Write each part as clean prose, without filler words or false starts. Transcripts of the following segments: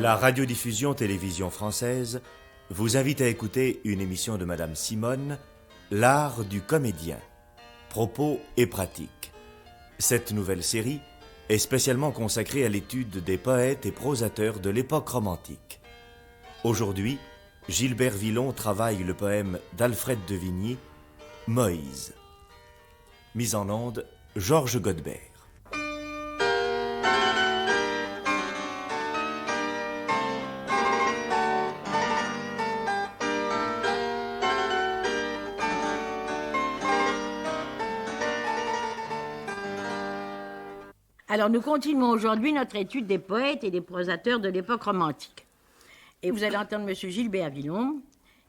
La radiodiffusion télévision française vous invite à écouter une émission de Madame Simone, L'art du comédien, propos et pratiques. Cette nouvelle série est spécialement consacrée à l'étude des poètes et prosateurs de l'époque romantique. Aujourd'hui, Gilbert Villon travaille le poème d'Alfred de Vigny, Moïse. Mise en onde, Georges Godbert. Alors, nous continuons aujourd'hui notre étude des poètes et des prosateurs de l'époque romantique. Et vous allez entendre M. Gilbert Villon,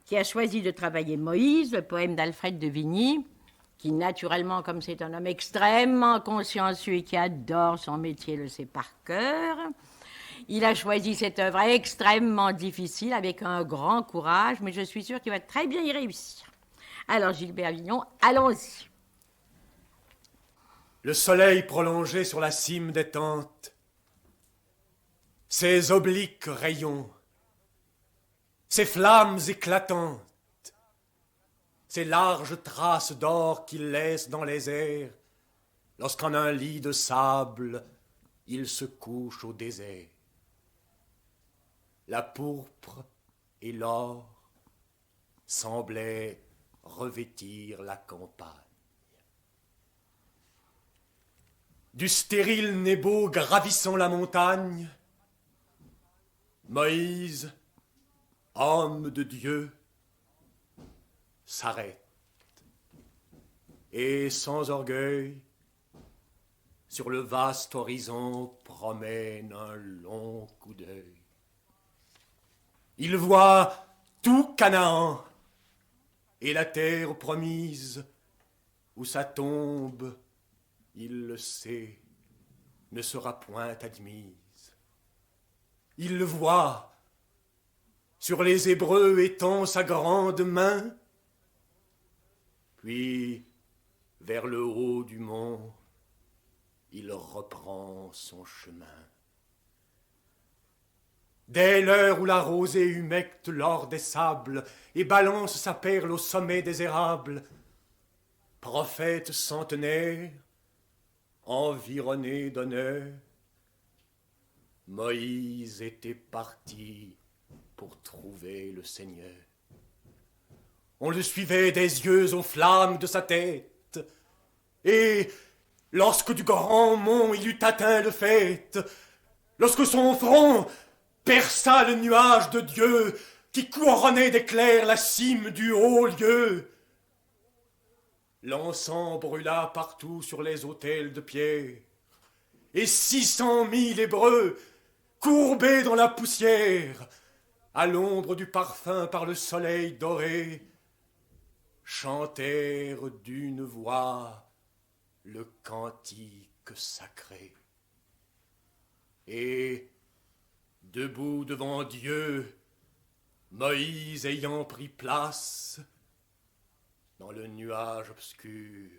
qui a choisi de travailler Moïse, le poème d'Alfred de Vigny, qui, naturellement, comme c'est un homme extrêmement consciencieux et qui adore son métier, le sait par cœur. Il a choisi cette œuvre extrêmement difficile, avec un grand courage, mais je suis sûre qu'il va très bien y réussir. Alors, Gilbert Villon, allons-y. Le soleil prolongé sur la cime des tentes, ses obliques rayons, ses flammes éclatantes, ces larges traces d'or qu'il laisse dans les airs, lorsqu'en un lit de sable, il se couche au désert. La pourpre et l'or semblaient revêtir la campagne. Du stérile Nebo gravissant la montagne, Moïse, homme de Dieu, s'arrête et sans orgueil, sur le vaste horizon promène un long coup d'œil. Il voit tout Canaan et la terre promise où sa tombe, il le sait, ne sera point admise. Il le voit, sur les Hébreux étend sa grande main, puis, vers le haut du mont, il reprend son chemin. Dès l'heure où la rosée humecte l'or des sables et balance sa perle au sommet des érables, prophète centenaire, environné d'honneur, Moïse était parti pour trouver le Seigneur. On le suivait des yeux aux flammes de sa tête, et lorsque du grand mont il eut atteint le faîte, lorsque son front perça le nuage de Dieu qui couronnait d'éclairs la cime du haut lieu, l'encens brûla partout sur les autels de pierre, et 600 000 Hébreux, courbés dans la poussière, à l'ombre du parfum par le soleil doré, chantèrent d'une voix le cantique sacré. Et, debout devant Dieu, Moïse ayant pris place, dans le nuage obscur,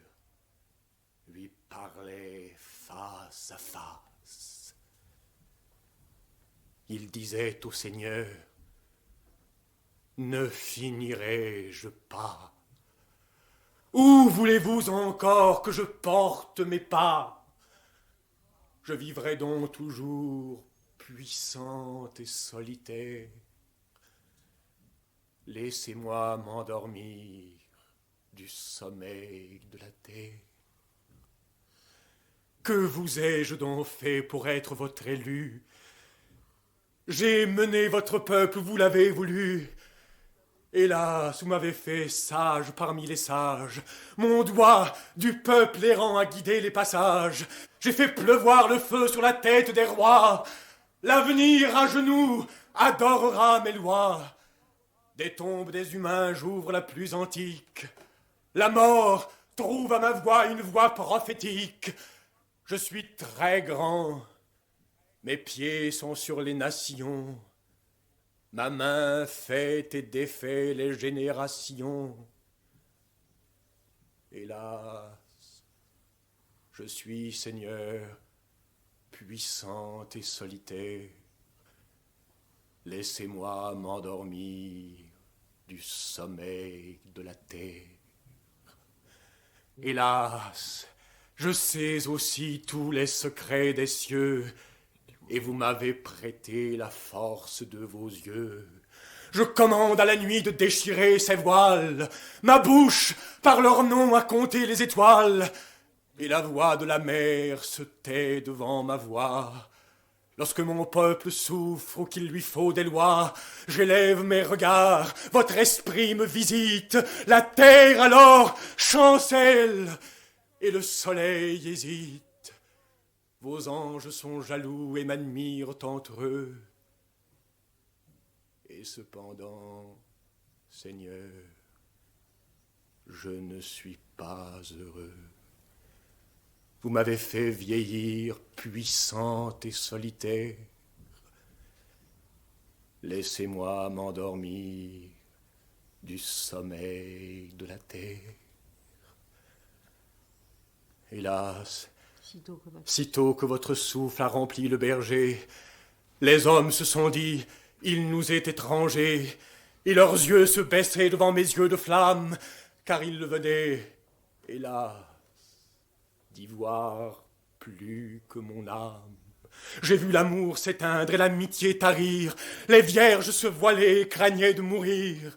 lui parlait face à face. Il disait au Seigneur, « Ne finirai-je pas? Où voulez-vous encore que je porte mes pas? Je vivrai donc toujours puissante et solitaire. Laissez-moi m'endormir du sommeil de la terre. Que vous ai-je donc fait pour être votre élu? J'ai mené votre peuple, vous l'avez voulu. Hélas, vous m'avez fait sage parmi les sages. Mon doigt du peuple errant a guidé les passages. J'ai fait pleuvoir le feu sur la tête des rois. L'avenir à genoux adorera mes lois. Des tombes des humains j'ouvre la plus antique. La mort trouve à ma voix une voix prophétique. Je suis très grand, mes pieds sont sur les nations. Ma main fait et défait les générations. Hélas, je suis Seigneur, puissante et solitaire. Laissez-moi m'endormir du sommeil de la terre. Hélas, je sais aussi tous les secrets des cieux, et vous m'avez prêté la force de vos yeux. Je commande à la nuit de déchirer ses voiles, ma bouche, par leur nom, a compté les étoiles, et la voix de la mer se tait devant ma voix. Lorsque mon peuple souffre ou qu'il lui faut des lois, j'élève mes regards, votre esprit me visite, la terre alors chancelle, et le soleil hésite. Vos anges sont jaloux et m'admirent entre eux. Et cependant, Seigneur, je ne suis pas heureux. Vous m'avez fait vieillir puissante et solitaire. Laissez-moi m'endormir du sommeil de la terre. Hélas, sitôt que votre souffle a rempli le berger, les hommes se sont dit, il nous est étranger, et leurs yeux se baissaient devant mes yeux de flamme, car ils le venaient, hélas, d'y voir plus que mon âme. J'ai vu l'amour s'éteindre et l'amitié tarir, les vierges se voiler craignaient de mourir.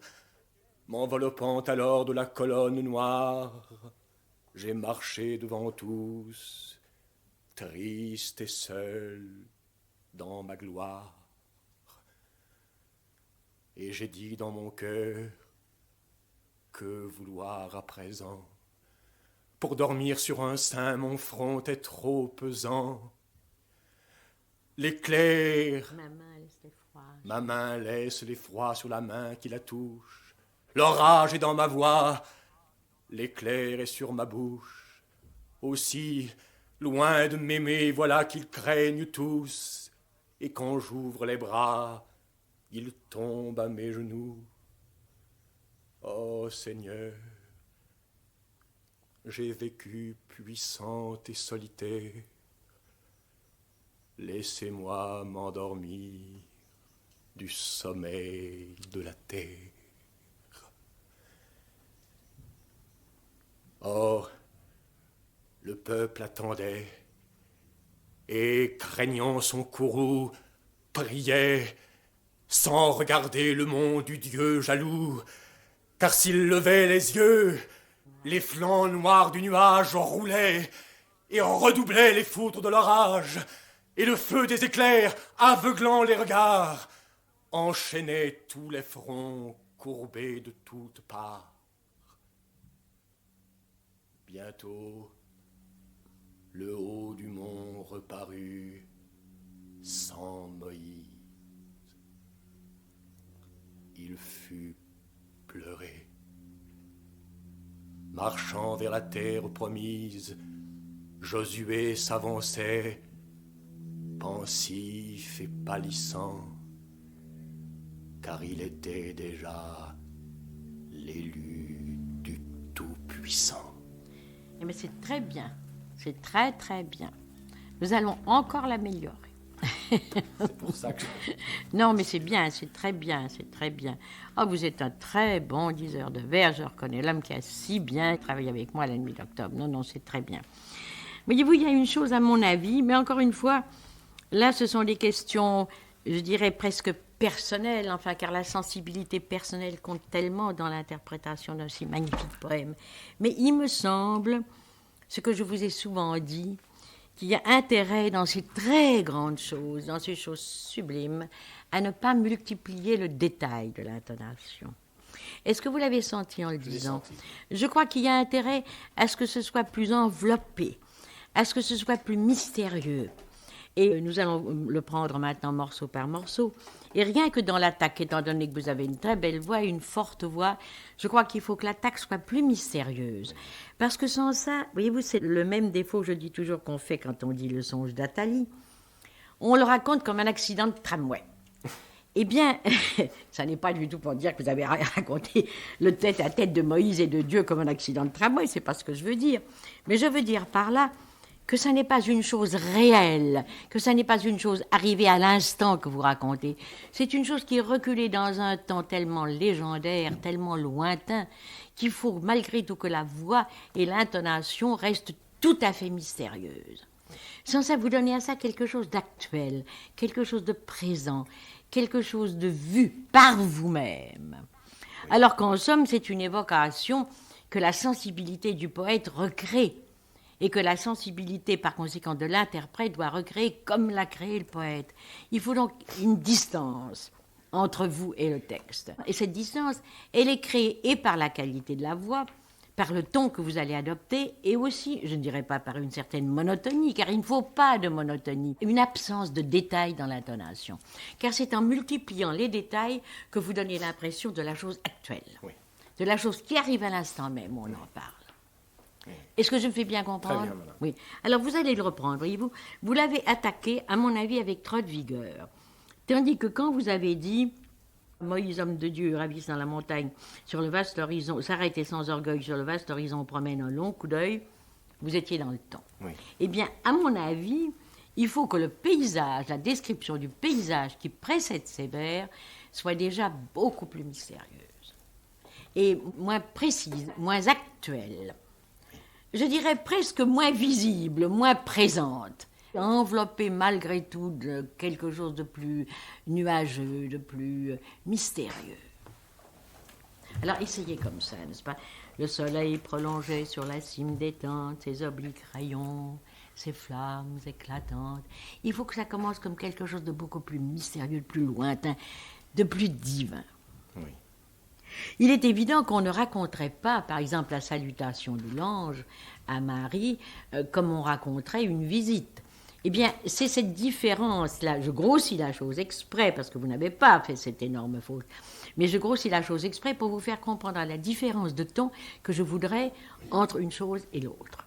M'enveloppant alors de la colonne noire, j'ai marché devant tous, triste et seul dans ma gloire. Et j'ai dit dans mon cœur, que vouloir à présent? Pour dormir sur un sein, mon front est trop pesant. L'éclair, ma main laisse l'effroi sur la main qui la touche. L'orage est dans ma voix, l'éclair est sur ma bouche. Aussi, loin de m'aimer, voilà qu'ils craignent tous. Et quand j'ouvre les bras, ils tombent à mes genoux. Ô Seigneur, j'ai vécu puissante et solitaire. Laissez-moi m'endormir du sommeil de la terre. Or, le peuple attendait, et craignant son courroux, priait, sans regarder le monde du Dieu jaloux, car s'il levait les yeux, les flancs noirs du nuage roulaient, et redoublaient les foudres de l'orage, et le feu des éclairs, aveuglant les regards, enchaînait tous les fronts courbés de toutes parts. Bientôt, le haut du mont reparut sans Moïse. Il fut pleuré. Marchant vers la terre promise, Josué s'avançait, pensif et pâlissant, car il était déjà l'élu du Tout-Puissant. Eh bien, c'est très bien, c'est très très bien. Nous allons encore l'améliorer. C'est pour ça que... Non, mais c'est bien, c'est très bien, c'est très bien. Oh, vous êtes un très bon diseur de vers, je reconnais l'homme qui a si bien travaillé avec moi la nuit d'octobre. Non, non, c'est très bien. Voyez-vous, il y a une chose à mon avis, mais encore une fois, là, ce sont des questions, je dirais, presque personnelles, enfin, car la sensibilité personnelle compte tellement dans l'interprétation d'un si magnifique poème. Mais il me semble, ce que je vous ai souvent dit, qu'il y a intérêt dans ces très grandes choses, dans ces choses sublimes, à ne pas multiplier le détail de l'intonation. Est-ce que vous l'avez senti en le disant? Je crois qu'il y a intérêt à ce que ce soit plus enveloppé, à ce que ce soit plus mystérieux. Et nous allons le prendre maintenant morceau par morceau. Et rien que dans l'attaque, étant donné que vous avez une très belle voix, une forte voix, je crois qu'il faut que l'attaque soit plus mystérieuse. Parce que sans ça, voyez-vous, c'est le même défaut que je dis toujours qu'on fait quand on dit le songe d'Athalie. On le raconte comme un accident de tramway. Eh bien, ça n'est pas du tout pour dire que vous avez raconté le tête-à-tête de Moïse et de Dieu comme un accident de tramway, c'est pas ce que je veux dire. Mais je veux dire par là que ça n'est pas une chose réelle, que ça n'est pas une chose arrivée à l'instant que vous racontez. C'est une chose qui est reculée dans un temps tellement légendaire, tellement lointain, qu'il faut malgré tout que la voix et l'intonation restent tout à fait mystérieuses. Sans ça, vous donnez à ça quelque chose d'actuel, quelque chose de présent, quelque chose de vu par vous-même. Alors qu'en somme, c'est une évocation que la sensibilité du poète recrée, et que la sensibilité, par conséquent, de l'interprète doit recréer comme l'a créé le poète. Il faut donc une distance entre vous et le texte. Et cette distance, elle est créée et par la qualité de la voix, par le ton que vous allez adopter, et aussi, je ne dirais pas par une certaine monotonie, car il ne faut pas de monotonie, une absence de détails dans l'intonation. Car c'est en multipliant les détails que vous donnez l'impression de la chose actuelle, de la chose qui arrive à l'instant même où on en parle. Est-ce que je me fais bien comprendre? Très bien, madame. Oui. Alors, vous allez le reprendre, voyez-vous. Vous l'avez attaqué, à mon avis, avec trop de vigueur. Tandis que quand vous avez dit « Moïse, homme de Dieu, ravissant la montagne, sur le vaste horizon, s'arrêtait sans orgueil sur le vaste horizon, promène un long coup d'œil », vous étiez dans le temps. Oui. Eh bien, à mon avis, il faut que le paysage, la description du paysage qui précède ces vers, soit déjà beaucoup plus mystérieuse et moins précise, moins actuelle. Je dirais presque moins visible, moins présente, enveloppée malgré tout de quelque chose de plus nuageux, de plus mystérieux. Alors essayez comme ça, n'est-ce pas? Le soleil prolongeait sur la cime des tentes ses obliques rayons, ses flammes éclatantes. Il faut que ça commence comme quelque chose de beaucoup plus mystérieux, de plus lointain, de plus divin. Oui. Il est évident qu'on ne raconterait pas, par exemple, la salutation de l'ange à Marie comme on raconterait une visite. Eh bien, c'est cette différence-là. Je grossis la chose exprès, parce que vous n'avez pas fait cette énorme faute. Mais je grossis la chose exprès pour vous faire comprendre la différence de ton que je voudrais entre une chose et l'autre.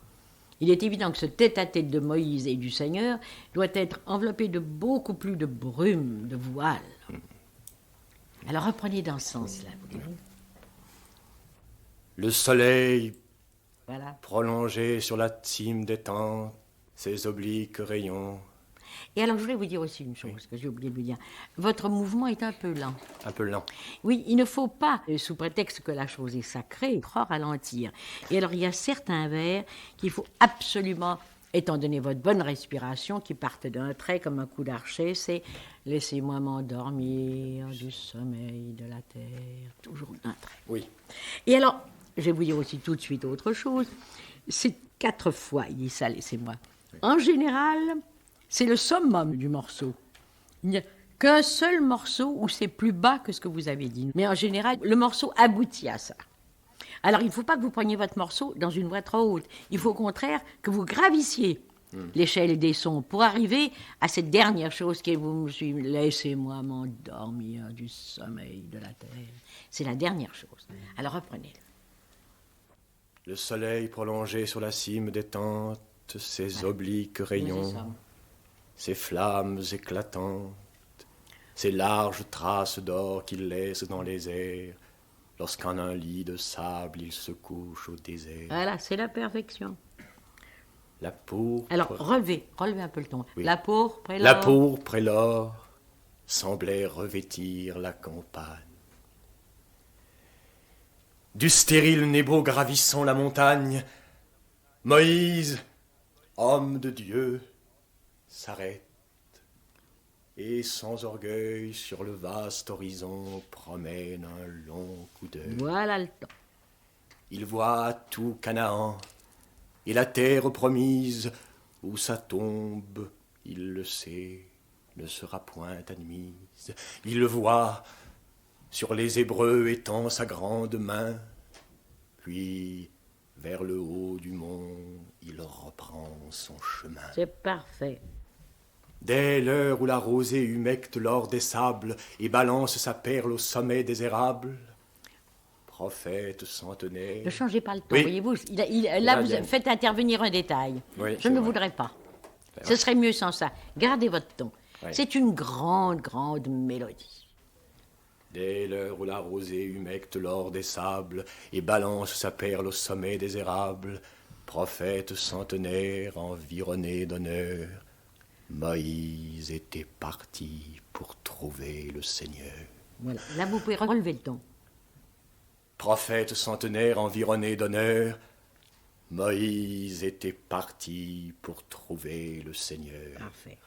Il est évident que ce tête-à-tête de Moïse et du Seigneur doit être enveloppé de beaucoup plus de brume, de voile. Alors reprenez dans ce sens-là, voulez-vous? Le soleil Voilà. prolongé sur la cime des tentes, ses obliques rayons. Et alors je voulais vous dire aussi une chose que j'ai oublié de vous dire. Votre mouvement est un peu lent. Un peu lent. Oui, il ne faut pas, sous prétexte que la chose est sacrée, trop ralentir. Et alors il y a certains vers qu'il faut absolument, étant donné votre bonne respiration, qui partent d'un trait comme un coup d'archet, c'est « Laissez-moi m'endormir du sommeil de la terre », toujours d'un trait. Oui. Et alors, je vais vous dire aussi tout de suite autre chose. C'est 4 fois, il dit ça, laissez-moi. En général, c'est le summum du morceau. Il n'y a qu'un seul morceau où c'est plus bas que ce que vous avez dit. Mais en général, le morceau aboutit à ça. Alors, il ne faut pas que vous preniez votre morceau dans une voix trop haute. Il faut au contraire que vous gravissiez l'échelle des sons pour arriver à cette dernière chose qui est, vous me suivez, laissez-moi m'endormir du sommeil de la terre. C'est la dernière chose. Alors, reprenez-le. Le soleil prolongé sur la cime des tentes, ses obliques Nous y rayons, sommes. ses flammes éclatantes, ses larges traces d'or qu'il laisse dans les airs, lorsqu'en un lit de sable il se couche au désert. Voilà, c'est la perfection. La pourpre, Alors, relevez un peu le ton. Oui. La pourpre et la l'or. pourpre et l'or semblaient revêtir la campagne. Du stérile Nebo gravissant la montagne, Moïse, homme de Dieu, s'arrête et sans orgueil sur le vaste horizon promène un long coup d'œil. Voilà le temps. Il voit tout Canaan et la terre promise où sa tombe, il le sait, ne sera point admise. Il le voit sur les Hébreux étend sa grande main, puis vers le haut du mont, il reprend son chemin. C'est parfait. Dès l'heure où la rosée humecte l'or des sables et balance sa perle au sommet des érables, prophète centenaire. Ne changez pas le ton, Oui. voyez-vous. Là, va vous bien. faites intervenir un détail. Oui, Je c'est ne vrai. voudrais pas. C'est Ce vrai. serait mieux sans ça. Gardez votre ton. Oui. C'est une grande, grande mélodie. Dès l'heure où la rosée humecte l'or des sables et balance sa perle au sommet des érables, Prophète centenaire environné d'honneur, Moïse était parti pour trouver le Seigneur. Voilà, là vous pouvez relever le ton. Prophète centenaire environné d'honneur, Moïse était parti pour trouver le Seigneur. Parfait.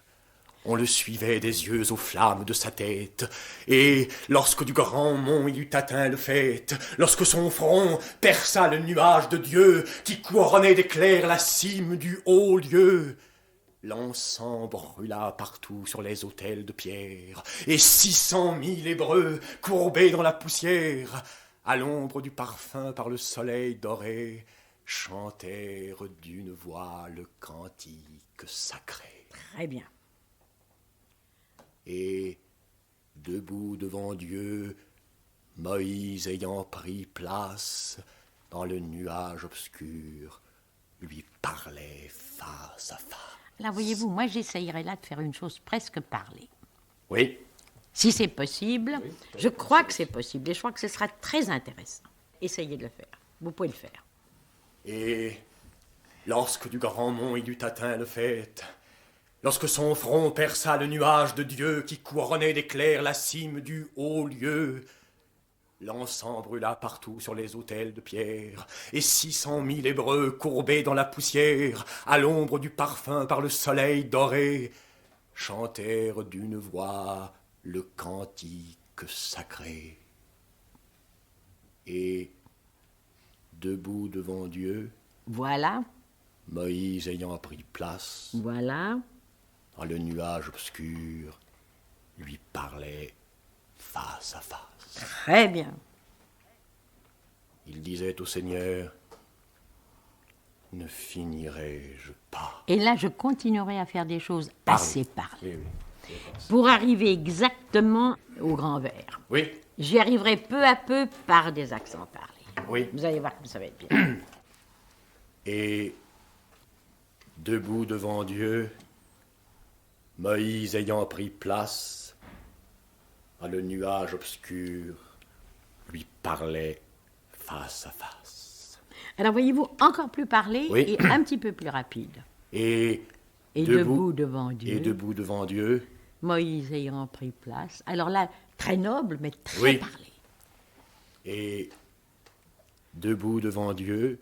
On le suivait des yeux aux flammes de sa tête, et lorsque du grand mont il eut atteint le faîte, lorsque son front perça le nuage de Dieu, qui couronnait d'éclairs la cime du haut lieu, l'encens brûla partout sur les autels de pierre, et 600 000 Hébreux, courbés dans la poussière, à l'ombre du parfum par le soleil doré, chantèrent d'une voix le cantique sacré. Très bien. Et, debout devant Dieu, Moïse ayant pris place dans le nuage obscur, lui parlait face à face. Là, voyez-vous, moi j'essayerais là de faire une chose presque parlée. Oui. Si c'est possible, je crois que c'est possible et je crois que ce sera très intéressant. Essayez de le faire. Vous pouvez le faire. Et lorsque du grand mont il eut atteint le faîte, lorsque son front perça le nuage de Dieu qui couronnait d'éclairs la cime du haut lieu, l'encens brûla partout sur les autels de pierre, et 600 000 Hébreux courbés dans la poussière, à l'ombre du parfum par le soleil doré, chantèrent d'une voix le cantique sacré. Et, debout devant Dieu, Voilà, Moïse ayant pris place, voilà. dans le nuage obscur, lui parlait face à face. Très bien. Il disait au Seigneur, « Ne finirai-je pas ?» Et là, je continuerai à faire des choses Parlez. assez parlées. Oui, Pour arriver exactement au grand vers. oui. J'y arriverai peu à peu par des accents parlés. Oui. Vous allez voir que ça va être bien. Et, debout devant Dieu, Moïse ayant pris place, dans le nuage obscur, lui parlait face à face. Alors, voyez-vous, encore plus parlé Oui. et un petit peu plus rapide. Et, Debout devant Dieu, Et debout devant Dieu, Moïse ayant pris place. Alors là, très noble, mais très Oui. parlé. et, debout devant Dieu,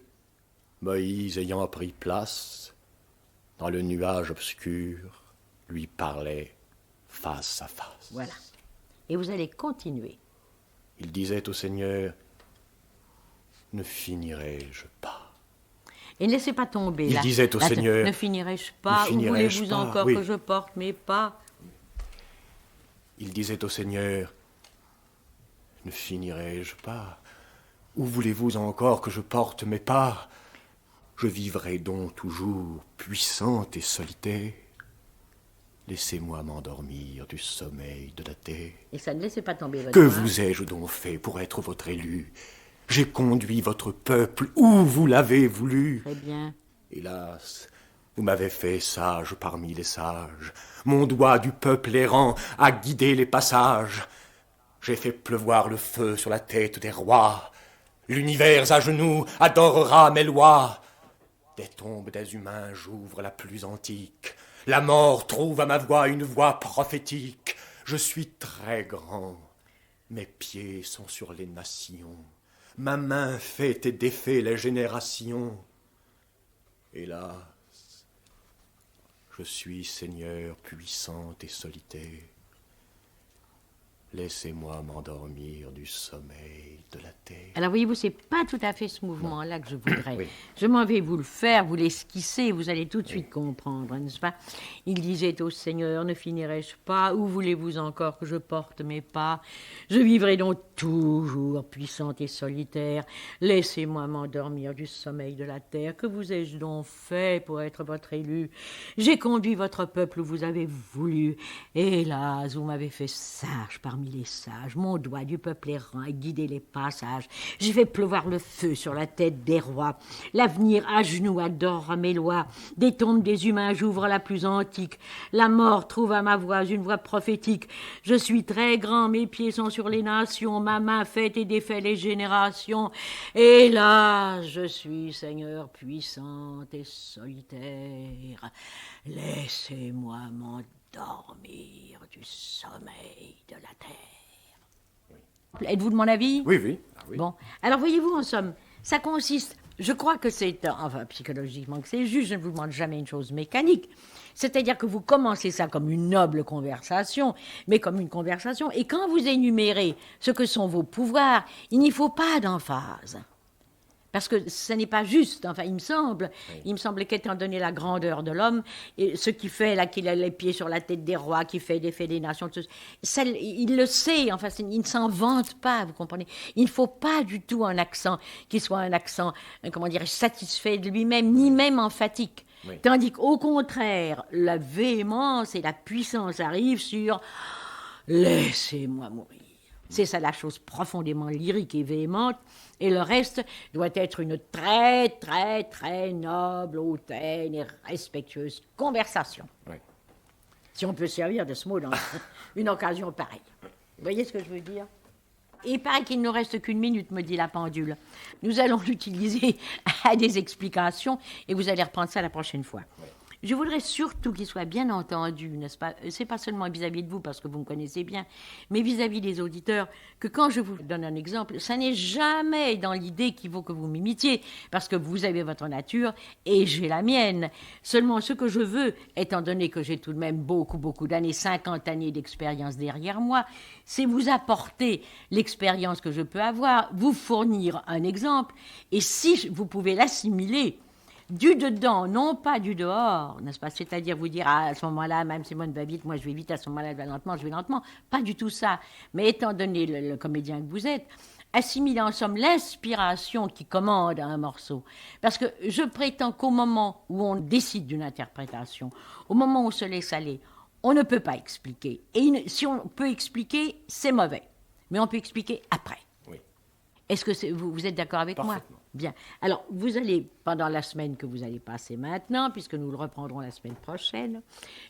Moïse ayant pris place, dans le nuage obscur, lui parlait face à face. Voilà. Et vous allez continuer. Il disait au Seigneur, « Ne finirai-je pas ?» Et ne laissez pas tomber. Il là. disait au Là, Seigneur, ne finirai-je pas, ne ou finirai-je voulez-vous pas, encore oui. que je porte mes pas? Il disait au Seigneur, « Ne finirai-je pas? Où voulez-vous encore que je porte mes pas? Je vivrai donc toujours puissante et solitaire. Laissez-moi m'endormir du sommeil de la terre. Et ça ne laissez pas tomber votre Que main. vous ai-je donc fait pour être votre élu? J'ai conduit votre peuple où vous l'avez voulu. Très bien. Hélas, vous m'avez fait sage parmi les sages. Mon doigt du peuple errant a guidé les passages. J'ai fait pleuvoir le feu sur la tête des rois. L'univers à genoux adorera mes lois. Des tombes des humains j'ouvre la plus antique. La mort trouve à ma voix une voix prophétique. Je suis très grand. Mes pieds sont sur les nations. Ma main fait et défait les générations. Hélas, je suis Seigneur puissant et solitaire. Laissez-moi m'endormir du sommeil de la terre. Alors, voyez-vous, c'est pas tout à fait ce mouvement-là que je voudrais. Oui. Je m'en vais vous le faire, vous l'esquisser, vous allez tout de suite comprendre, n'est-ce pas? Il disait au Seigneur, ne finirai-je pas? Où voulez-vous encore que je porte mes pas? Je vivrai donc toujours puissante et solitaire. Laissez-moi m'endormir du sommeil de la terre. Que vous ai-je donc fait pour être votre élu? J'ai conduit votre peuple où vous avez voulu. Hélas, vous m'avez fait sage parmi parmi les sages, mon doigt du peuple errant a guidé les passages. J'ai fait pleuvoir le feu sur la tête des rois. L'avenir à genoux adore mes lois. Des tombes des humains j'ouvre la plus antique. La mort trouve à ma voix une voix prophétique. Je suis très grand, mes pieds sont sur les nations, ma main fait et défait les générations. Et là, je suis Seigneur puissant et solitaire. Laissez-moi m'endormir du sommeil de la terre. Êtes-vous de mon avis? Oui, oui. Ah, oui. Bon, alors voyez-vous, en somme, ça consiste, je crois que c'est, enfin psychologiquement que c'est juste, je ne vous demande jamais une chose mécanique, c'est-à-dire que vous commencez ça comme une noble conversation, mais comme une conversation, et quand vous énumérez ce que sont vos pouvoirs, il n'y faut pas d'emphase. Parce que ce n'est pas juste, enfin, il me semble qu'étant donné la grandeur de l'homme, et ce qui fait, là, qu'il a les pieds sur la tête des rois, qui fait des nations, ça, il le sait, enfin, il ne s'en vante pas, vous comprenez. Il ne faut pas du tout un accent qui soit un accent, comment dirais-je, satisfait de lui-même, ni même emphatique. Oui. Tandis qu'au contraire, la véhémence et la puissance arrivent sur « laissez-moi mourir ». C'est ça la chose profondément lyrique et véhémente. Et le reste doit être une très, très, très noble, hautaine et respectueuse conversation. Oui. Si on peut servir de ce mot dans une occasion pareille. Vous voyez ce que je veux dire? Et il paraît qu'il ne nous reste qu'une minute, me dit la pendule. Nous allons l'utiliser à des explications et vous allez reprendre ça la prochaine fois. Oui. Je voudrais surtout qu'il soit bien entendu, n'est-ce pas? C'est pas seulement vis-à-vis de vous, parce que vous me connaissez bien, mais vis-à-vis des auditeurs, que quand je vous donne un exemple, ça n'est jamais dans l'idée qu'il faut que vous m'imitiez, parce que vous avez votre nature et j'ai la mienne. Seulement, ce que je veux, étant donné que j'ai tout de même beaucoup d'années, 50 années d'expérience derrière moi, c'est vous apporter l'expérience que je peux avoir, vous fournir un exemple, et si vous pouvez l'assimiler, du dedans, non pas du dehors, n'est-ce pas? C'est-à-dire vous dire, ah, à ce moment-là, même Simone va vite, moi je vais vite, à ce moment-là, elle va lentement, je vais lentement. Pas du tout ça. Mais étant donné le comédien que vous êtes, assimiler en somme l'inspiration qui commande un morceau. Parce que je prétends qu'au moment où on décide d'une interprétation, au moment où on se laisse aller, on ne peut pas expliquer. Et si on peut expliquer, c'est mauvais. Mais on peut expliquer après. Oui. Est-ce que vous êtes d'accord avec moi? Bien. Alors, vous allez, pendant la semaine que vous allez passer maintenant, puisque nous le reprendrons la semaine prochaine,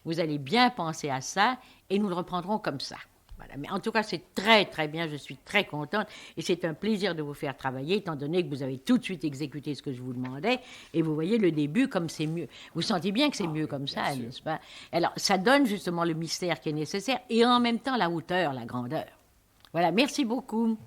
vous allez bien penser à ça et nous le reprendrons comme ça. Voilà. Mais en tout cas, c'est très, très bien. Je suis très contente et c'est un plaisir de vous faire travailler, étant donné que vous avez tout de suite exécuté ce que je vous demandais. Et vous voyez le début, comme c'est mieux. Vous sentez bien que c'est mieux comme ça, n'est-ce pas? Alors, ça donne justement le mystère qui est nécessaire et en même temps la hauteur, la grandeur. Voilà. Merci beaucoup.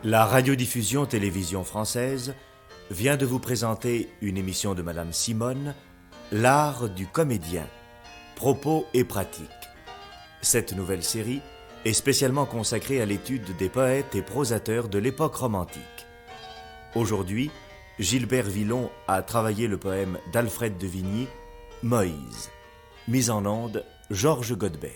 La radiodiffusion télévision française vient de vous présenter une émission de Madame Simone, L'art du comédien, propos et pratiques. Cette nouvelle série est spécialement consacrée à l'étude des poètes et prosateurs de l'époque romantique. Aujourd'hui, Gilbert Villon a travaillé le poème d'Alfred de Vigny, Moïse. Mise en onde, Georges Godebert.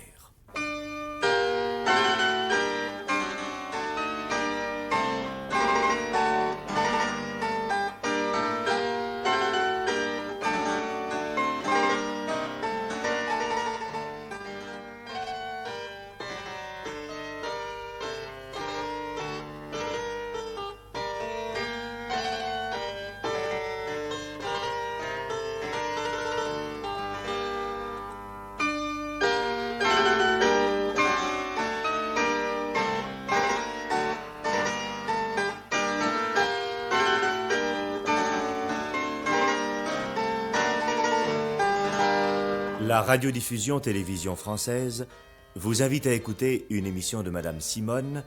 La radiodiffusion télévision française vous invite à écouter une émission de Madame Simone,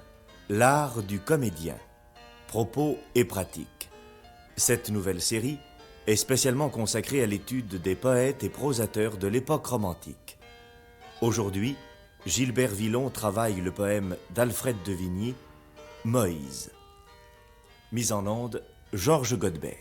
L'art du comédien, propos et pratiques. Cette nouvelle série est spécialement consacrée à l'étude des poètes et prosateurs de l'époque romantique. Aujourd'hui, Gilbert Villon travaille le poème d'Alfred de Vigny, Moïse. Mise en onde, Georges Godebert.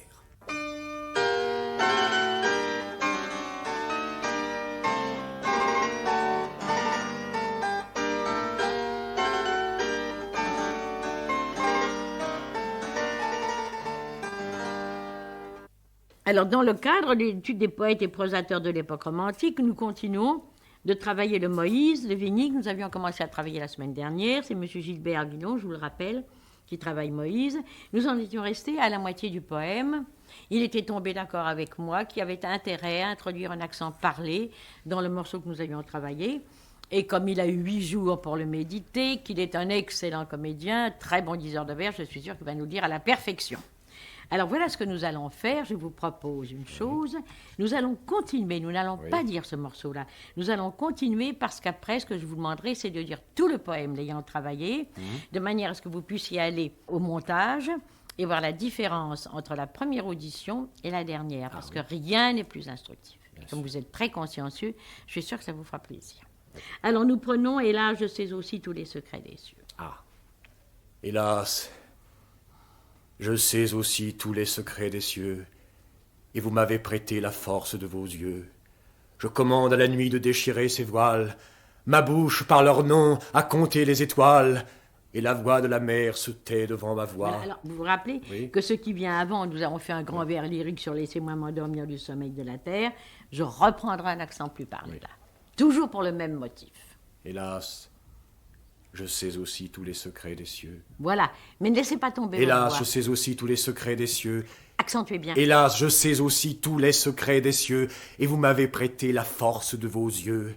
Alors, dans le cadre de l'étude des poètes et prosateurs de l'époque romantique, nous continuons de travailler le Moïse de Vigny, que nous avions commencé à travailler la semaine dernière. C'est M. Gilbert Aguilon, je vous le rappelle, qui travaille Moïse. Nous en étions restés à la moitié du poème. Il était tombé d'accord avec moi qu'il avait intérêt à introduire un accent parlé dans le morceau que nous avions travaillé. Et comme il a eu 8 jours pour le méditer, qu'il est un excellent comédien, très bon diseur de vers, je suis sûre qu'il va nous le dire à la perfection. Alors voilà ce que nous allons faire. Je vous propose une chose. Nous allons continuer. Nous n'allons pas dire ce morceau-là. Nous allons continuer parce qu'après, ce que je vous demanderai, c'est de dire tout le poème l'ayant travaillé, de manière à ce que vous puissiez aller au montage et voir la différence entre la première audition et la dernière, parce que rien n'est plus instructif. Comme vous êtes très consciencieux, je suis sûre que ça vous fera plaisir. Alors nous prenons, et là je sais aussi tous les secrets des cieux. Ah, hélas, je sais aussi tous les secrets des cieux, et vous m'avez prêté la force de vos yeux. Je commande à la nuit de déchirer ses voiles, ma bouche par leur nom a compté les étoiles, et la voix de la mer se tait devant ma voix. Voilà, alors, vous vous rappelez que ce qui vient avant, nous avons fait un grand vers lyrique sur « Laissez-moi m'endormir du sommeil de la terre ». Je reprendrai un accent plus parlé là. Toujours pour le même motif. Hélas, je sais aussi tous les secrets des cieux. Voilà, mais ne laissez pas tomber votre Hélas, voix. je sais aussi tous les secrets des cieux. Accentuez bien. Hélas, je sais aussi tous les secrets des cieux, et vous m'avez prêté la force de vos yeux.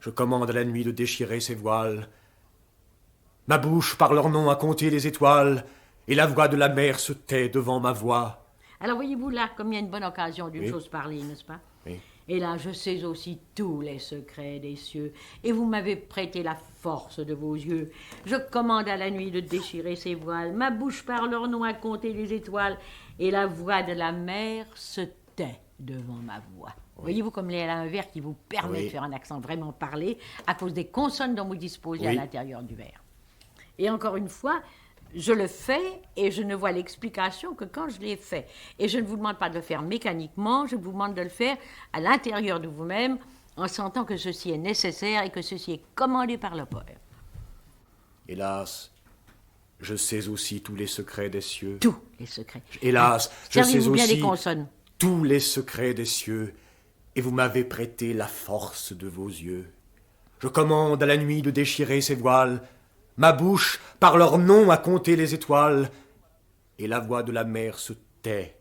Je commande à la nuit de déchirer ses voiles. Ma bouche par leur nom a compté les étoiles, et la voix de la mer se tait devant ma voix. Alors voyez-vous là, comme il y a une bonne occasion d'une chose parlée, n'est-ce pas? Oui. Et là, je sais aussi tous les secrets des cieux, et vous m'avez prêté la force de vos yeux. Je commande à la nuit de déchirer ses voiles, ma bouche par leur nom a compté les étoiles, et la voix de la mer se tait devant ma voix. Voyez-vous comme elle a un vers qui vous permet de faire un accent vraiment parlé à cause des consonnes dont vous disposez à l'intérieur du vers. Et encore une fois, je le fais et je ne vois l'explication que quand je l'ai fait. Et je ne vous demande pas de le faire mécaniquement, je vous demande de le faire à l'intérieur de vous-même en sentant que ceci est nécessaire et que ceci est commandé par le poème. Hélas, je sais aussi tous les secrets des cieux. Tous les secrets. Hélas, je sais Servez-vous bien aussi les consonnes. tous les secrets des cieux, et vous m'avez prêté la force de vos yeux. Je commande à la nuit de déchirer ses voiles, ma bouche, par leur nom, a compté les étoiles, et la voix de la mer se tait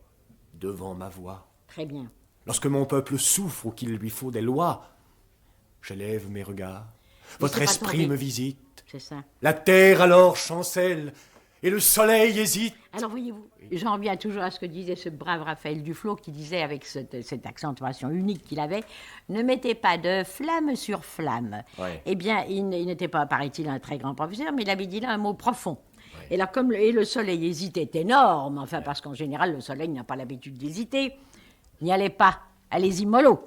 devant ma voix. Très bien. Lorsque mon peuple souffre ou qu'il lui faut des lois, j'élève mes regards. Votre esprit me visite. C'est ça. La terre alors chancelle, et le soleil hésite. Alors voyez-vous, j'en reviens toujours à ce que disait ce brave Raphaël Duflo, qui disait avec cette accentuation unique qu'il avait, ne mettez pas de flamme sur flamme. Ouais. Eh bien, il n'était pas, paraît-il, un très grand professeur, mais il avait dit là un mot profond. Ouais. Et là, comme le soleil hésitait énorme, enfin, parce qu'en général, le soleil n'a pas l'habitude d'hésiter, n'y allez pas, allez-y mollo.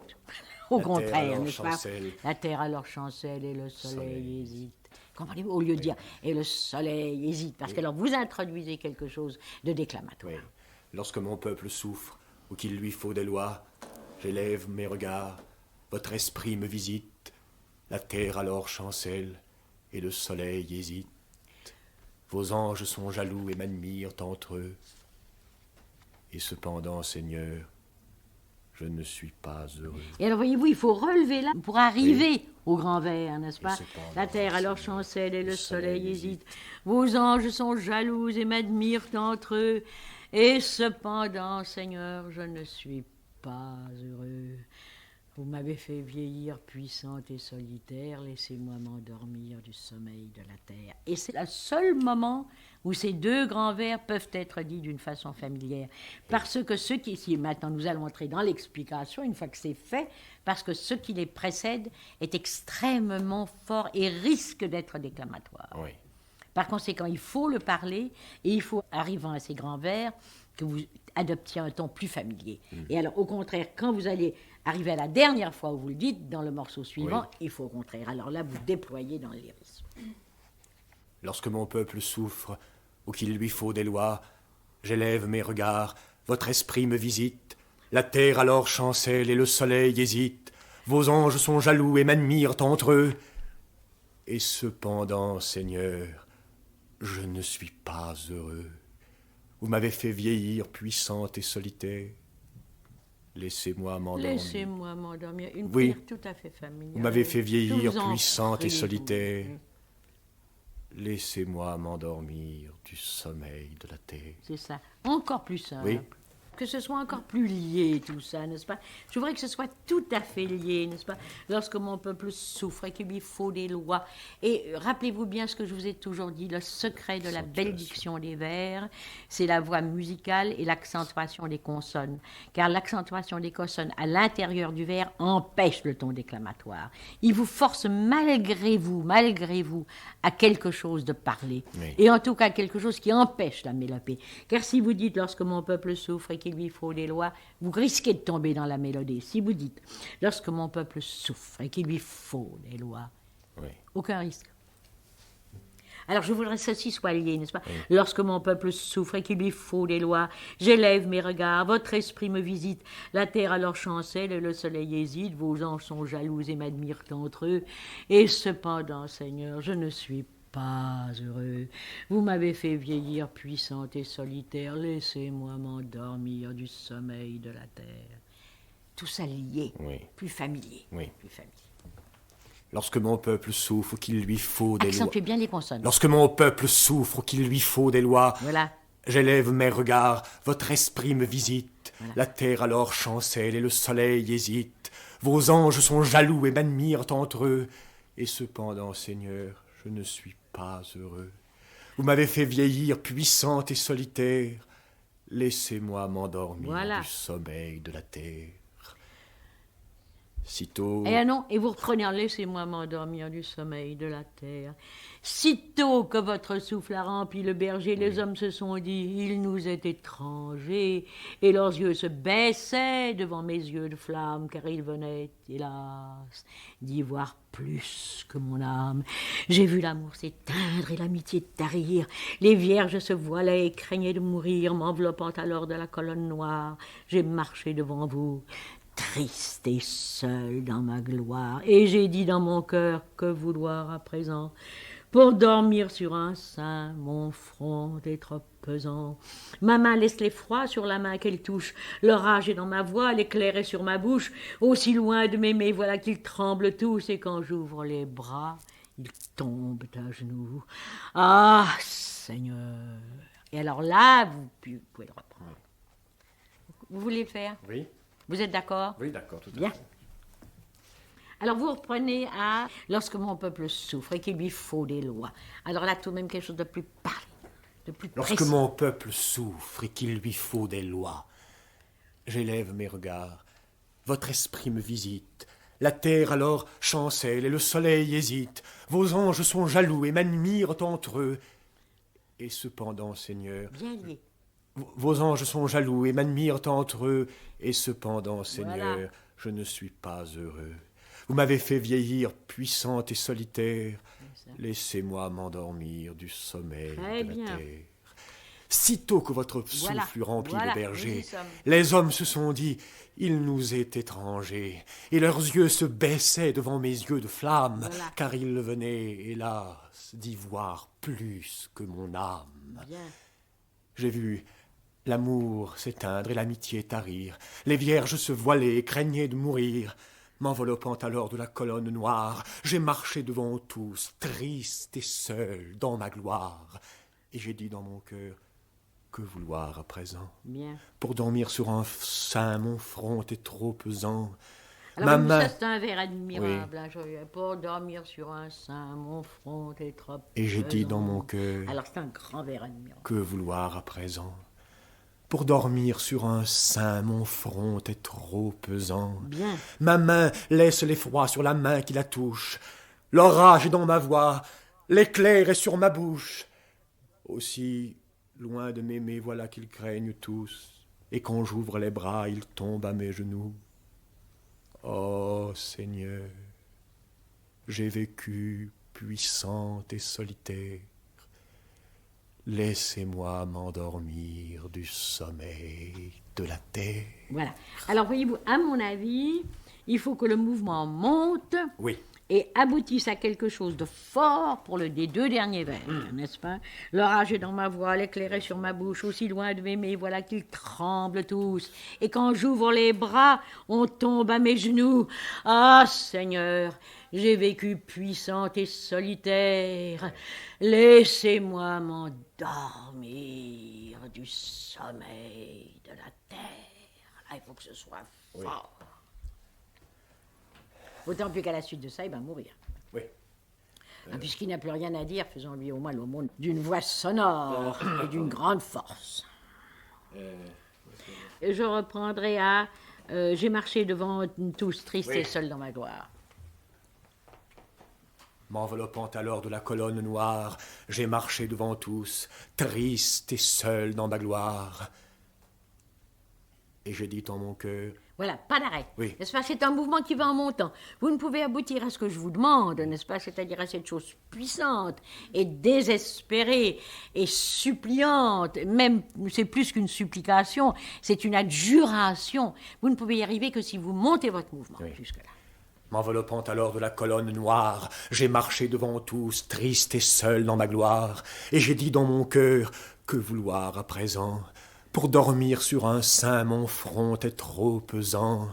Au contraire, n'est-ce pas? La terre alors chancelle et le soleil hésite. Comprenez-vous? Au lieu de dire « et le soleil hésite », parce que alors vous introduisez quelque chose de déclamatoire. Oui. Lorsque mon peuple souffre ou qu'il lui faut des lois, j'élève mes regards, votre esprit me visite, la terre alors chancelle et le soleil hésite. Vos anges sont jaloux et m'admirent entre eux. Et cependant, Seigneur, je ne suis pas heureux. Et alors, voyez-vous, il faut relever là pour arriver au grand vers, n'est-ce pas? La terre alors chancelle et le soleil hésite. Vos anges sont jaloux et m'admirent entre eux. Et cependant, Seigneur, je ne suis pas heureux. Vous m'avez fait vieillir puissante et solitaire. Laissez-moi m'endormir du sommeil de la terre. Et c'est le seul moment où ces deux grands vers peuvent être dits d'une façon familière. Parce que ce qui, si maintenant nous allons entrer dans l'explication, une fois que c'est fait, parce que ce qui les précède est extrêmement fort et risque d'être déclamatoire. Oui. Par conséquent, il faut le parler et il faut, arrivant à ces grands vers, que vous adoptiez un ton plus familier. Et alors, au contraire, quand vous allez arriver à la dernière fois où vous le dites, dans le morceau suivant, il faut au contraire. Alors là, vous déployez dans le lyrisme. Lorsque mon peuple souffre, ou qu'il lui faut des lois, j'élève mes regards, votre esprit me visite, la terre alors chancelle et le soleil hésite, vos anges sont jaloux et m'admirent entre eux. Et cependant, Seigneur, je ne suis pas heureux. Vous m'avez fait vieillir puissante et solitaire. Laissez-moi m'endormir. Laissez-moi m'endormir. Une Oui. prière tout à fait familière. Vous m'avez fait vieillir Je vous en puissante et prie, solitaire. vous. Laissez-moi m'endormir du sommeil de la terre. C'est ça. Encore plus simple. Oui. Que ce soit encore plus lié, tout ça, n'est-ce pas? Je voudrais que ce soit tout à fait lié, n'est-ce pas? Lorsque mon peuple souffre et qu'il lui faut des lois. Et rappelez-vous bien ce que je vous ai toujours dit, le secret de la belle diction des vers, c'est la voix musicale et l'accentuation des consonnes. Car l'accentuation des consonnes à l'intérieur du vers empêche le ton déclamatoire. Il vous force malgré vous, à quelque chose de parler. Oui. Et en tout cas, quelque chose qui empêche la mélopée. Car si vous dites, lorsque mon peuple souffre et qu'il lui faut des lois, vous risquez de tomber dans la mélodie. Si vous dites, lorsque mon peuple souffre et qu'il lui faut des lois, Oui. aucun risque. Alors je voudrais que ceci soit lié, n'est-ce pas? Lorsque mon peuple souffre et qu'il lui faut des lois, j'élève mes regards, votre esprit me visite, la terre alors chancelle et le soleil hésite, vos anges sont jaloux et m'admirent entre eux, et cependant, Seigneur, je ne suis pas heureux. Vous m'avez fait vieillir puissante et solitaire, laissez-moi m'endormir du sommeil de la terre. Tout ça lié, Oui. plus familier, Oui. plus familier. Lorsque mon peuple souffre, qu'il lui faut des lois. Accentuez bien les consonnes. Lorsque mon peuple souffre, qu'il lui faut des lois. Voilà. J'élève mes regards, votre esprit me visite. La terre alors chancelle et le soleil hésite. Vos anges sont jaloux et m'admirent entre eux. Et cependant, Seigneur, je ne suis pas heureux. Vous m'avez fait vieillir puissante et solitaire. Laissez-moi m'endormir Voilà. du sommeil de la terre. Sitôt... Et non, et vous reprenez en laissez-moi m'endormir du sommeil de la terre. Sitôt que votre souffle a rempli le berger, les hommes se sont dit, il nous est étranger, et leurs yeux se baissaient devant mes yeux de flamme, car ils venaient, hélas, d'y voir plus que mon âme. J'ai vu l'amour s'éteindre et l'amitié tarir, les vierges se voilaient et craignaient de mourir, m'enveloppant alors de la colonne noire, j'ai marché devant vous, triste et seul dans ma gloire, et j'ai dit dans mon cœur, que vouloir à présent, pour dormir sur un sein, mon front est trop pesant. Ma main laisse l'effroi sur la main qu'elle touche, l'orage est dans ma voix, l'éclair est sur ma bouche, aussi loin de m'aimer, voilà qu'ils tremblent tous, et quand j'ouvre les bras, ils tombent à genoux. Ah, Seigneur! Et alors là, vous pouvez le reprendre. Vous voulez le faire? Oui, Vous êtes d'accord? oui, d'accord, tout à Bien. fait. Alors vous reprenez à lorsque mon peuple souffre et qu'il lui faut des lois. Alors là, tout de même quelque chose de plus parlé, de plus Lorsque précis. mon peuple souffre et qu'il lui faut des lois, j'élève mes regards, votre esprit me visite, la terre alors chancelle et le soleil hésite, vos anges sont jaloux et m'admirent entre eux. Et cependant, Seigneur, Bien lié. vos anges sont jaloux et m'admirent entre eux, et cependant, Seigneur, Voilà. je ne suis pas heureux. Vous m'avez fait vieillir puissante et solitaire. Laissez-moi m'endormir du sommeil Très de bien. la terre. Sitôt que votre Voilà. souffle eut rempli Voilà. le Nous y berger, sommes. les hommes se sont dit, il nous est étranger, et leurs yeux se baissaient devant mes yeux de flamme, Voilà. car ils venaient, hélas, d'y voir plus que mon âme. Bien. J'ai vu l'amour s'éteindre et l'amitié tarir. Les vierges se voilaient et craignaient de mourir. M'enveloppant alors de la colonne noire, j'ai marché devant tous, triste et seul dans ma gloire. Et j'ai dit dans mon cœur, que vouloir à présent? Bien. Pour dormir sur un sein, mon front est trop pesant. Alors Ma oui, main... ça c'est un vers admirable. Hein, pour dormir sur un sein, mon front est trop Et j'ai dit pesant. dans mon cœur, Alors c'est un grand vers admirable. que vouloir à présent? Pour dormir sur un sein, mon front est trop pesant. Bien. Ma main laisse l'effroi sur la main qui la touche. L'orage est dans ma voix, l'éclair est sur ma bouche. Aussi, loin de m'aimer, voilà qu'ils craignent tous. Et quand j'ouvre les bras, ils tombent à mes genoux. Oh Seigneur, j'ai vécu puissante et solitaire. laissez-moi m'endormir du sommeil de la terre. Voilà. Alors, voyez-vous, à mon avis, il faut que le mouvement monte Oui. et aboutisse à quelque chose de fort pour des 2 derniers vers, n'est-ce pas? L'orage est dans ma voix, l'éclair est sur ma bouche, aussi loin de m'aimer, voilà qu'ils tremblent tous. Et quand j'ouvre les bras, on tombe à mes genoux. Ah, Seigneur, j'ai vécu puissante et solitaire. Laissez-moi m'endormir du sommeil de la terre. Là, il faut que ce soit fort. Autant plus qu'à la suite de ça, il va mourir. Oui. Puisqu'il n'a plus rien à dire, faisons-lui au moins l'aumône d'une voix sonore et d'une grande force. Et je reprendrai à j'ai marché devant tous, triste et seul dans ma gloire. M'enveloppant alors de la colonne noire, j'ai marché devant tous, triste et seul dans ma gloire. Et j'ai dit en mon cœur... Voilà, pas d'arrêt. Oui. N'est-ce pas? C'est un mouvement qui va en montant. Vous ne pouvez aboutir à ce que je vous demande, n'est-ce pas? C'est-à-dire à cette chose puissante et désespérée et suppliante. Même, c'est plus qu'une supplication, c'est une adjuration. Vous ne pouvez y arriver que si vous montez votre mouvement jusque-là. M'enveloppant alors de la colonne noire, j'ai marché devant tous, triste et seul dans ma gloire. Et j'ai dit dans mon cœur, que vouloir à présent? Pour dormir sur un sein, mon front est trop pesant.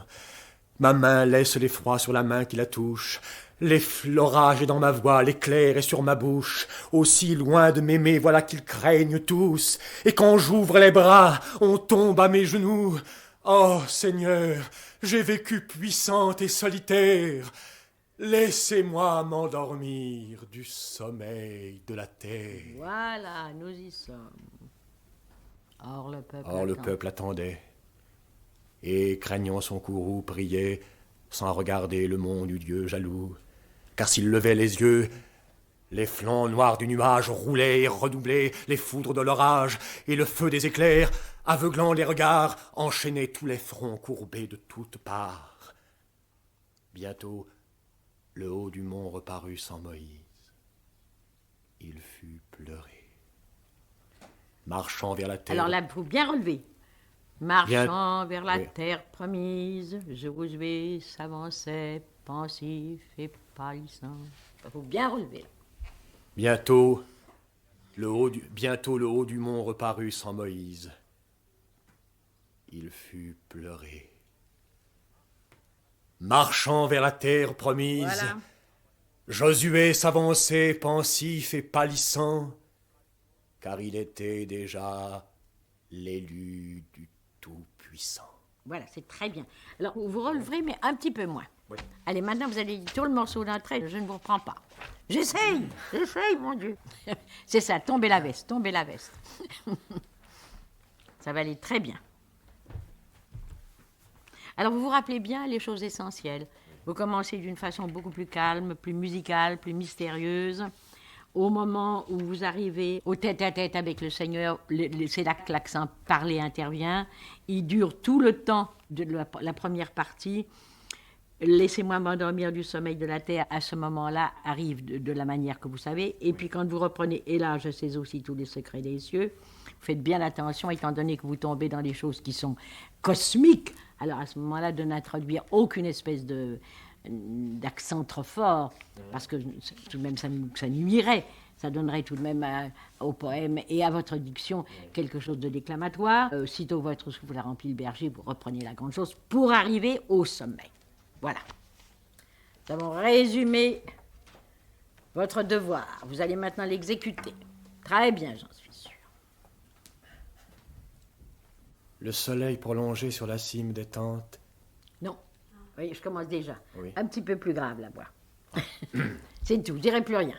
Ma main laisse l'effroi sur la main qui la touche. L'orage est dans ma voix, l'éclair est sur ma bouche. Aussi loin de m'aimer, voilà qu'ils craignent tous. Et quand j'ouvre les bras, on tombe à mes genoux. Oh Seigneur, j'ai vécu puissante et solitaire. Laissez-moi m'endormir du sommeil de la terre. Voilà, nous y sommes. Or le peuple attendait, et craignant son courroux priait, sans regarder le monde du Dieu jaloux. Car s'il levait les yeux, les flancs noirs du nuage roulaient et redoublaient, les foudres de l'orage et le feu des éclairs, aveuglant les regards, enchaînaient tous les fronts courbés de toutes parts. Bientôt, le haut du mont reparut sans Moïse. Il fut pleuré. Marchant vers la terre... Alors là, il faut bien relever. Marchant vers la terre promise, Josué s'avançait, pensif et pâlissant. Il faut bien relever. Bientôt, le haut du mont reparut sans Moïse. Il fut pleuré. Marchant vers la terre promise, voilà. Josué s'avançait, pensif et pâlissant, car il était déjà l'élu du Tout-Puissant. Voilà, c'est très bien. Alors, vous releverez, mais un petit peu moins. Oui. Allez, maintenant, vous allez dire tout le morceau d'un trait, je ne vous reprends pas. J'essaye, mon Dieu. C'est ça, tombez la veste. Ça va aller très bien. Alors, vous vous rappelez bien les choses essentielles. Vous commencez d'une façon beaucoup plus calme, plus musicale, plus mystérieuse. Au moment où vous arrivez au tête-à-tête avec le Seigneur, c'est là que l'accent parlé intervient. Il dure tout le temps de la première partie. Laissez-moi m'endormir du sommeil de la terre, à ce moment-là, arrive de la manière que vous savez. Et puis quand vous reprenez, et là, je sais aussi tous les secrets des cieux, faites bien attention, étant donné que vous tombez dans des choses qui sont cosmiques. Alors à ce moment-là, de n'introduire aucune espèce d'accent trop fort, parce que tout de même ça nuirait, ça donnerait tout de même au poème et à votre diction quelque chose de déclamatoire. Sitôt votre souffle a rempli le berger, vous reprenez la grande chose pour arriver au sommet. Voilà. Nous avons résumé votre devoir. Vous allez maintenant l'exécuter. Très bien, j'en suis sûr. Le soleil prolongé sur la cime des tentes. Non. Oui, je commence déjà. Oui. Un petit peu plus grave, la voix. C'est tout, je dirai plus rien.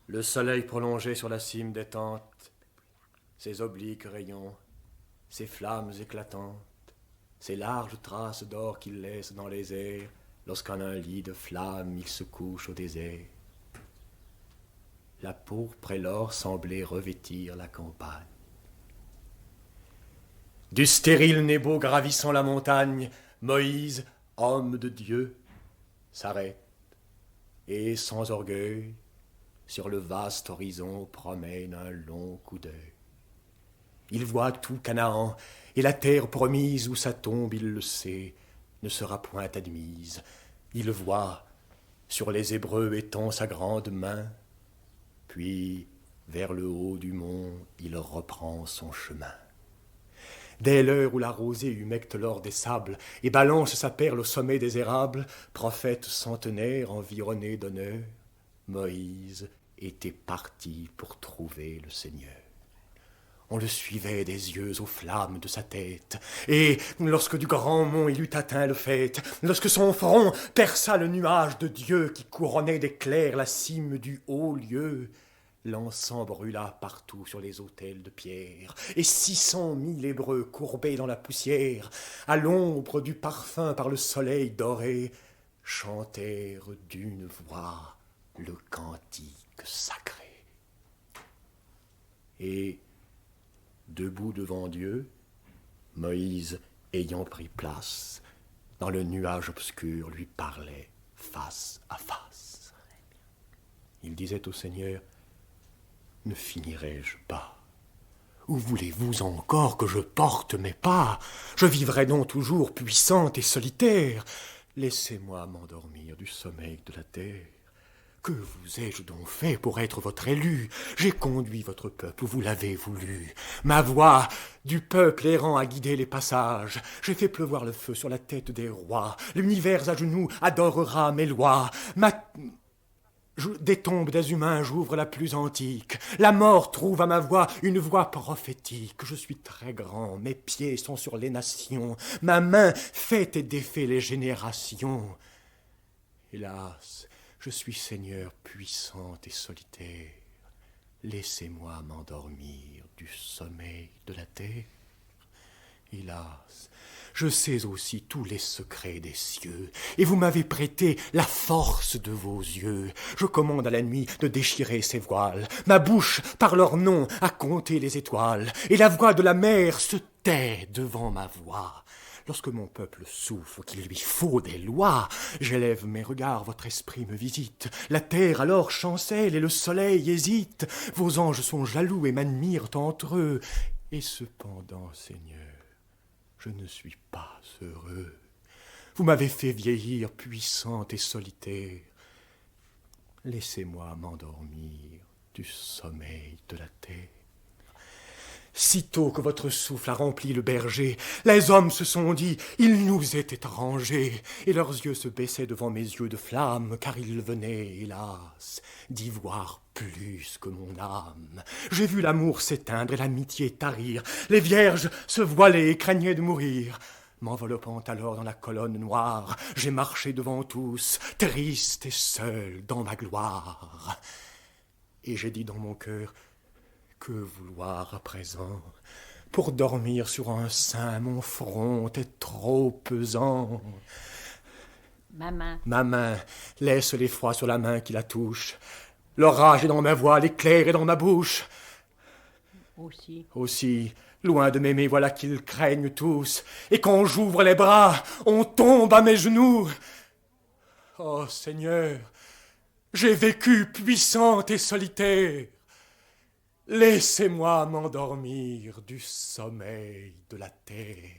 Le soleil prolongé sur la cime des tentes, ses obliques rayons, ses flammes éclatantes, ces larges traces d'or qu'il laisse dans les airs, lorsqu'en un lit de flammes il se couche au désert. La pourpre et l'or semblaient revêtir la campagne. Du stérile Nebo gravissant la montagne, Moïse, homme de Dieu, s'arrête, et sans orgueil, sur le vaste horizon promène un long coup d'œil. Il voit tout Canaan et la terre promise où sa tombe, il le sait, ne sera point admise. Il voit, sur les Hébreux étend sa grande main, puis, vers le haut du mont, il reprend son chemin. Dès l'heure où la rosée humecte l'or des sables et balance sa perle au sommet des érables, prophète centenaire environné d'honneur, Moïse était parti pour trouver le Seigneur. On le suivait des yeux aux flammes de sa tête, et lorsque du grand mont il eut atteint le faîte, lorsque son front perça le nuage de Dieu qui couronnait d'éclairs la cime du haut lieu, l'encens brûla partout sur les autels de pierre, et 600 000 Hébreux courbés dans la poussière, à l'ombre du parfum par le soleil doré, chantèrent d'une voix le cantique sacré. Et, debout devant Dieu, Moïse, ayant pris place, dans le nuage obscur, lui parlait face à face. Il disait au Seigneur, « Ne finirai-je pas? Où voulez-vous encore que je porte mes pas? Je vivrai donc toujours puissante et solitaire. Laissez-moi m'endormir du sommeil de la terre. Que vous ai-je donc fait pour être votre élu? J'ai conduit votre peuple où vous l'avez voulu. Ma voix du peuple errant a guidé les passages. J'ai fait pleuvoir le feu sur la tête des rois. L'univers à genoux adorera mes lois. Des tombes des humains j'ouvre la plus antique. La mort trouve à ma voix une voix prophétique. Je suis très grand, mes pieds sont sur les nations. Ma main fait et défait les générations. Hélas, je suis Seigneur puissant et solitaire. Laissez-moi m'endormir du sommeil de la terre. Hélas, je sais aussi tous les secrets des cieux, et vous m'avez prêté la force de vos yeux. Je commande à la nuit de déchirer ses voiles. Ma bouche, par leur nom, a compté les étoiles, et la voix de la mer se tait devant ma voix. Lorsque mon peuple souffre qu'il lui faut des lois, j'élève mes regards, votre esprit me visite. La terre alors chancelle et le soleil hésite. Vos anges sont jaloux et m'admirent entre eux. Et cependant, Seigneur, je ne suis pas heureux. Vous m'avez fait vieillir puissante et solitaire. Laissez-moi m'endormir du sommeil de la terre. Sitôt que votre souffle a rempli le berger, les hommes se sont dit, il nous est étranger, et leurs yeux se baissaient devant mes yeux de flamme, car ils venaient, hélas, d'y voir plus que mon âme. J'ai vu l'amour s'éteindre et l'amitié tarir, les vierges se voilaient et craignaient de mourir. M'enveloppant alors dans la colonne noire, j'ai marché devant tous, triste et seul dans ma gloire. Et j'ai dit dans mon cœur, que vouloir à présent? Pour dormir sur un sein, mon front est trop pesant. Ma main, laisse l'effroi sur la main qui la touche. L'orage est dans ma voix, l'éclair est dans ma bouche. Aussi, loin de m'aimer, voilà qu'ils craignent tous. Et quand j'ouvre les bras, on tombe à mes genoux. Oh Seigneur, j'ai vécu puissante et solitaire. Laissez-moi m'endormir du sommeil de la terre.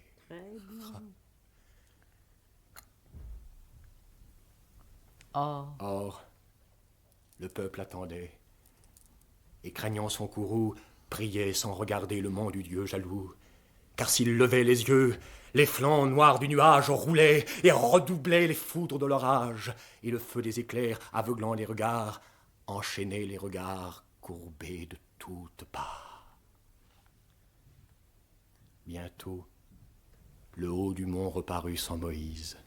Or, le peuple attendait, et craignant son courroux, priait sans regarder le mont du Dieu jaloux. Car s'il levait les yeux, les flancs noirs du nuage roulaient et redoublaient les foudres de l'orage, et le feu des éclairs, aveuglant les regards, enchaînait les regards courbés de toutes parts. Bientôt, le haut du mont reparut sans Moïse.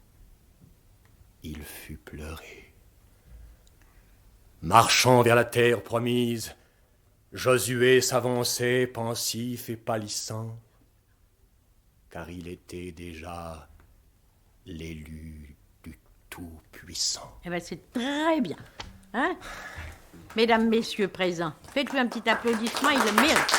Il fut pleuré. Marchant vers la terre promise, Josué s'avançait pensif et pâlissant, car il était déjà l'élu du Tout-Puissant. Eh bien, c'est très bien. Hein? Mesdames, messieurs présents, faites-lui un petit applaudissement, il le mérite.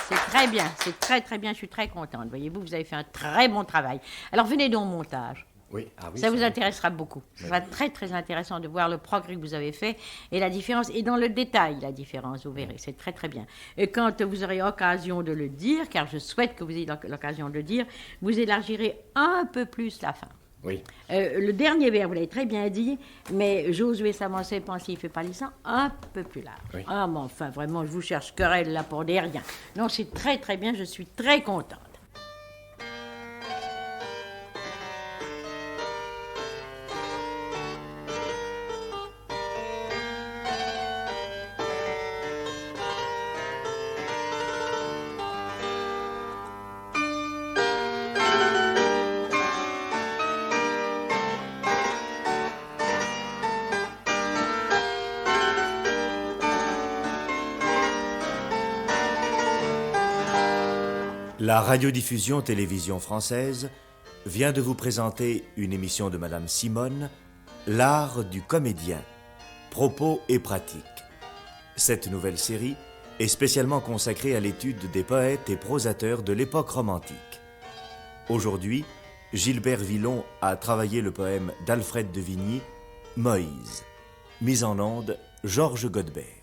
C'est très bien, c'est très très bien, je suis très contente. Voyez-vous, vous avez fait un très bon travail. Alors venez donc au montage. Oui, ah oui. Ça vous vrai. intéressera beaucoup. Ça va être très, très intéressant de voir le progrès que vous avez fait et la différence, et dans le détail, la différence, vous verrez. C'est très, très bien. Et quand vous aurez occasion de le dire, car je souhaite que vous ayez l'occasion de le dire, vous élargirez un peu plus la fin. Oui. Le dernier vers, vous l'avez très bien dit, mais Josué s'avançait pensif et pâlissant, un peu plus large. Oui. Ah, mais enfin, vraiment, je vous cherche querelle là pour des riens. Non, c'est très, très bien, je suis très contente. La radiodiffusion télévision française vient de vous présenter une émission de Madame Simone, L'art du comédien, propos et pratiques. Cette nouvelle série est spécialement consacrée à l'étude des poètes et prosateurs de l'époque romantique. Aujourd'hui, Gilbert Villon a travaillé le poème d'Alfred de Vigny, Moïse. Mise en onde, Georges Godebert.